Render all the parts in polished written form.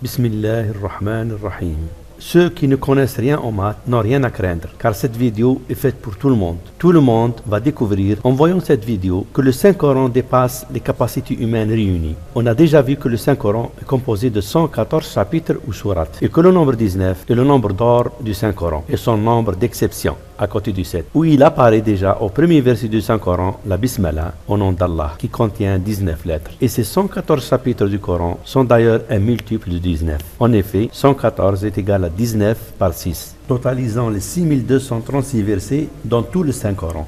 Bismillahirrahmanirrahim. Ceux qui ne connaissent rien en maths n'ont rien à craindre, car cette vidéo est faite pour tout le monde. Tout le monde va découvrir, en voyant cette vidéo, que le Saint-Coran dépasse les capacités humaines réunies. On a déjà vu que le Saint-Coran est composé de 114 chapitres ou sourates, et que le nombre 19 est le nombre d'or du Saint-Coran, et son nombre d'exception, à côté du 7, où il apparaît déjà au premier verset du Saint-Coran, la Bismillah, au nom d'Allah, qui contient 19 lettres. Et ces 114 chapitres du Coran sont d'ailleurs un multiple de 19. En effet, 114 est égal à 19 par 6, totalisant les 6236 versets dans tout le Saint-Coran.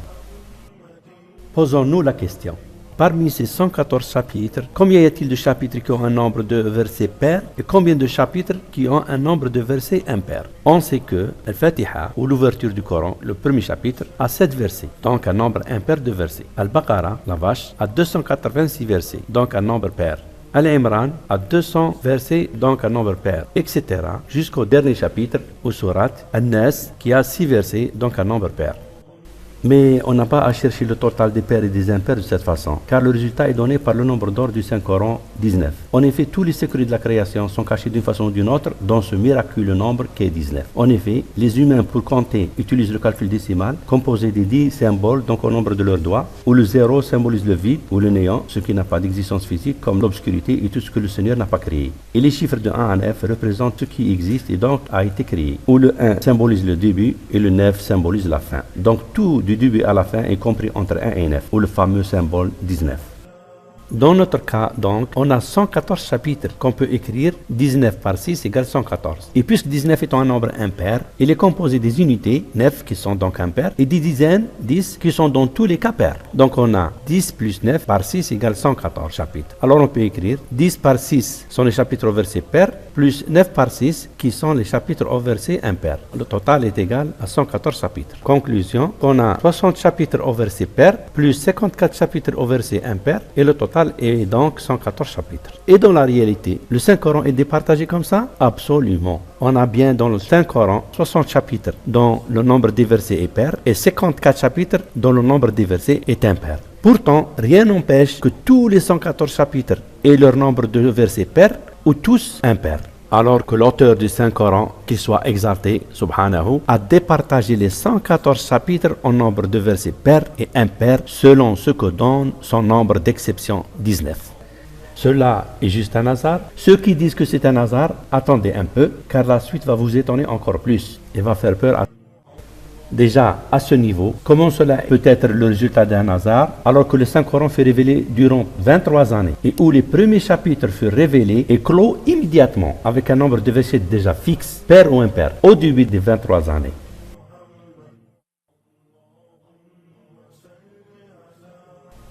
Posons-nous la question. Parmi ces 114 chapitres, combien y a-t-il de chapitres qui ont un nombre de versets pairs et combien de chapitres qui ont un nombre de versets impairs? On sait que Al-Fatiha, ou l'ouverture du Coran, le premier chapitre, a 7 versets, donc un nombre impair de versets. Al-Baqarah, la vache, a 286 versets, donc un nombre pair. Al-Imran a 200 versets, donc un nombre pair, etc. jusqu'au dernier chapitre, ou surat, An-Nas, qui a 6 versets, donc un nombre pair. Mais on n'a pas à chercher le total des pairs et des impairs de cette façon, car le résultat est donné par le nombre d'or du Saint-Coran, 19. En effet, tous les secrets de la création sont cachés d'une façon ou d'une autre dans ce miraculeux nombre qui est 19. En effet, les humains, pour compter, utilisent le calcul décimal, composé des 10 symboles, donc au nombre de leurs doigts, où le 0 symbolise le vide ou le néant, ce qui n'a pas d'existence physique, comme l'obscurité et tout ce que le Seigneur n'a pas créé. Et les chiffres de 1 à 9 représentent ce qui existe et donc a été créé, où le 1 symbolise le début et le 9 symbolise la fin. Donc tout du début à la fin est compris entre 1 et 9, ou le fameux symbole 19. Dans notre cas, donc, on a 114 chapitres qu'on peut écrire, 19 par 6 égale 114. Et puisque 19 étant un nombre impair, il est composé des unités, 9 qui sont donc impairs, et des dizaines, 10 qui sont dans tous les cas pairs. Donc on a 10 plus 9 par 6 égale 114 chapitres. Alors on peut écrire 10 par 6 sont les chapitres au verset pair, plus 9 par 6 qui sont les chapitres au verset impair. Le total est égal à 114 chapitres. Conclusion, on a 60 chapitres au verset pair, plus 54 chapitres au verset impair, et le total est donc 114 chapitres. Et dans la réalité, le Saint-Coran est départagé comme ça? Absolument. On a bien dans le Saint-Coran 60 chapitres dont le nombre des versets est pair et 54 chapitres dont le nombre des versets est impair. Pourtant, rien n'empêche que tous les 114 chapitres aient leur nombre de versets pairs ou tous impairs. Alors que l'auteur du Saint-Coran, qu'il soit exalté, subhanahu, a départagé les 114 chapitres en nombre de versets pairs et impairs selon ce que donne son nombre d'exception 19. Cela est juste un hasard. Ceux qui disent que c'est un hasard, attendez un peu, car la suite va vous étonner encore plus et va faire peur à déjà, à ce niveau, comment cela peut être le résultat d'un hasard alors que le Saint-Coran fut révélé durant 23 années et où les premiers chapitres furent révélés et clos immédiatement avec un nombre de versets déjà fixe, pair ou impair, au début des 23 années.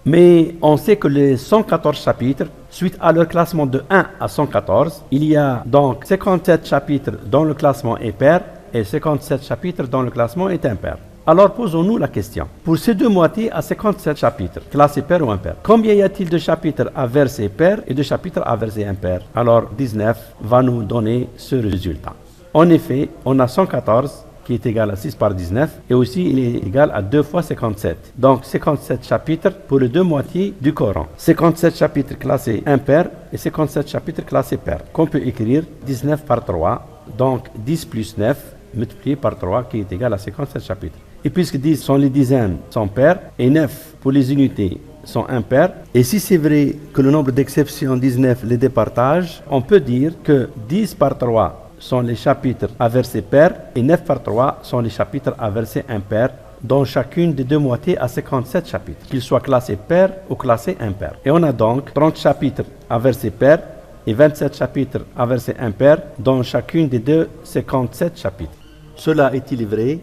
Mais on sait que les 114 chapitres, suite à leur classement de 1 à 114, il y a donc 57 chapitres dont le classement est pair et 57 chapitres dont le classement est impair. Alors posons-nous la question. Pour ces deux moitiés à 57 chapitres, classés pair ou impair, combien y a-t-il de chapitres à verset pair et de chapitres à verset impair? Alors 19 va nous donner ce résultat. En effet, on a 114 qui est égal à 6 par 19 et aussi il est égal à 2 fois 57. Donc 57 chapitres pour les deux moitiés du Coran. 57 chapitres classés impair et 57 chapitres classés pair. Qu'on peut écrire 19 par 3, donc 10 plus 9 multiplié par 3 qui est égal à 57 chapitres. Et puisque 10 sont les dizaines sont pairs et 9 pour les unités sont impairs, et si c'est vrai que le nombre d'exceptions 19 les départage, on peut dire que 10 par 3 sont les chapitres à verset pair et 9 par 3 sont les chapitres à verset impair, dont chacune des deux moitiés a 57 chapitres, qu'ils soient classés pair ou classés impair. Et on a donc 30 chapitres à verset pair et 27 chapitres à verset impair, dont chacune des deux 57 chapitres. Cela est-il vrai?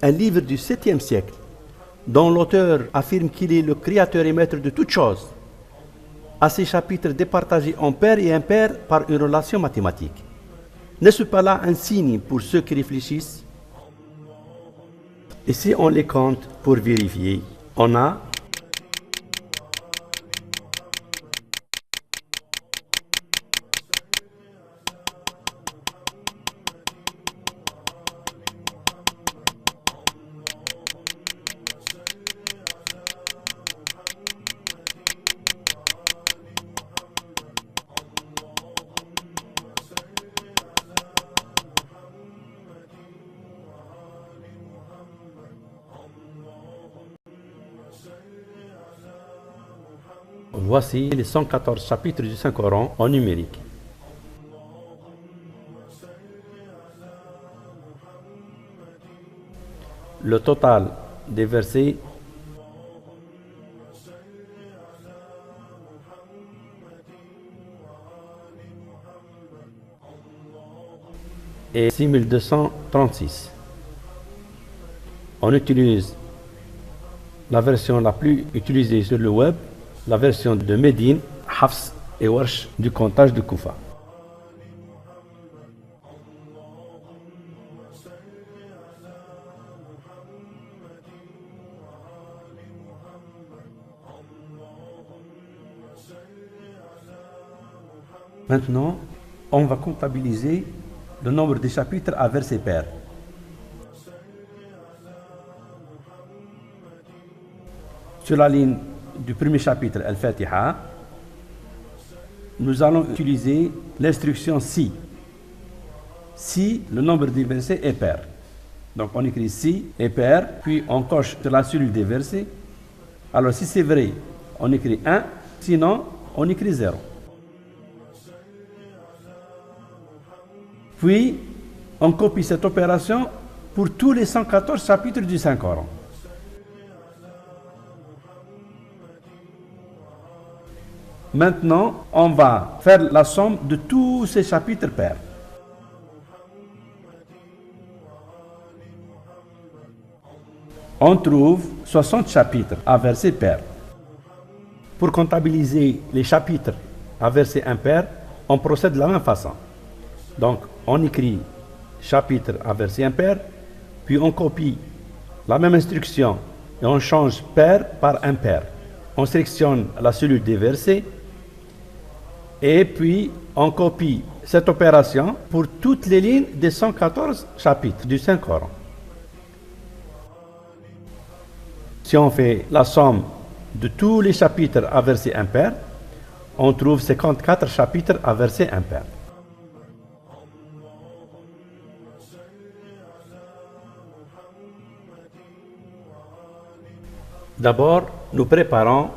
Un livre du 7e siècle, dont l'auteur affirme qu'il est le créateur et maître de toutes choses, a ses chapitres départagés en pair et impair par une relation mathématique. N'est-ce pas là un signe pour ceux qui réfléchissent? Et si on les compte pour vérifier, on a Voici les 114 chapitres du Saint-Coran en numérique. Le total des versets est 6236. On utilise la version la plus utilisée sur le web, la version de Médine, Hafs et Warsh du comptage de Koufa. Maintenant, on va comptabiliser le nombre des chapitres à versets pairs. Sur la ligne du premier chapitre, Al-Fatiha, nous allons utiliser l'instruction si. Si le nombre des versets est pair. Donc on écrit si est pair, puis on coche sur la cellule des versets. Alors si c'est vrai, on écrit 1, sinon on écrit 0. Puis, on copie cette opération pour tous les 114 chapitres du Saint-Coran. Maintenant, on va faire la somme de tous ces chapitres pairs. On trouve 60 chapitres à verset pair. Pour comptabiliser les chapitres à verset impair, on procède de la même façon. Donc, on écrit chapitre à verset impair, puis on copie la même instruction et on change pair par impair. On sélectionne la cellule des versets et puis on copie cette opération pour toutes les lignes des 114 chapitres du Saint-Coran. Si on fait la somme de tous les chapitres à verset impair, on trouve 54 chapitres à verset impair. D'abord, nous préparons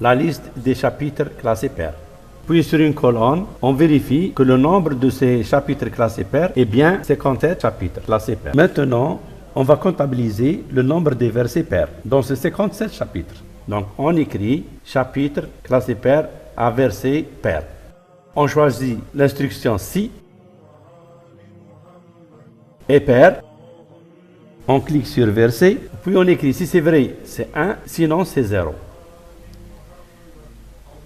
la liste des chapitres classés pairs. Puis sur une colonne, on vérifie que le nombre de ces chapitres classés pairs est bien 57 chapitres classés pairs. Maintenant, on va comptabiliser le nombre des versets pairs dans ces 57 chapitres. Donc, on écrit chapitre classé pair à verset pair. On choisit l'instruction si et pair. On clique sur verset, puis on écrit si c'est vrai, c'est 1, sinon c'est 0.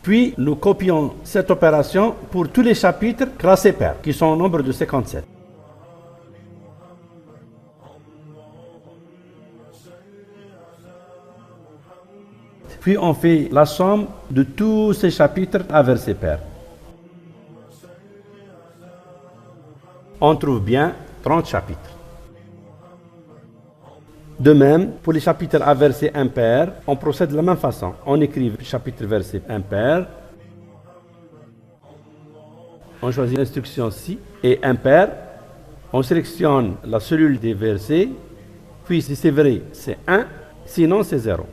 Puis nous copions cette opération pour tous les chapitres classés pairs, qui sont au nombre de 57. Puis on fait la somme de tous ces chapitres à verset pair. On trouve bien 30 chapitres. De même, pour les chapitres à verset impair, on procède de la même façon. On écrit chapitre verset impair. On choisit l'instruction si et impair. On sélectionne la cellule des versets. Puis si c'est vrai, c'est 1, sinon c'est 0.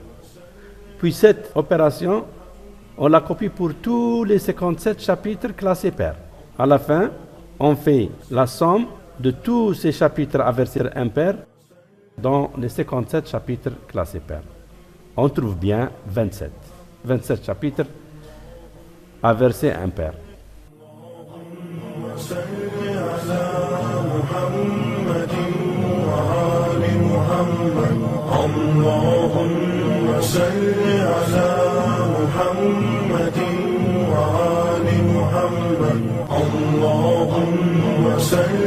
Puis cette opération, on la copie pour tous les 57 chapitres classés pairs. À la fin, on fait la somme de tous ces chapitres à verset impair dans les 57 chapitres classés pairs. On trouve bien 27. 27 chapitres à verset impair. اللهم صل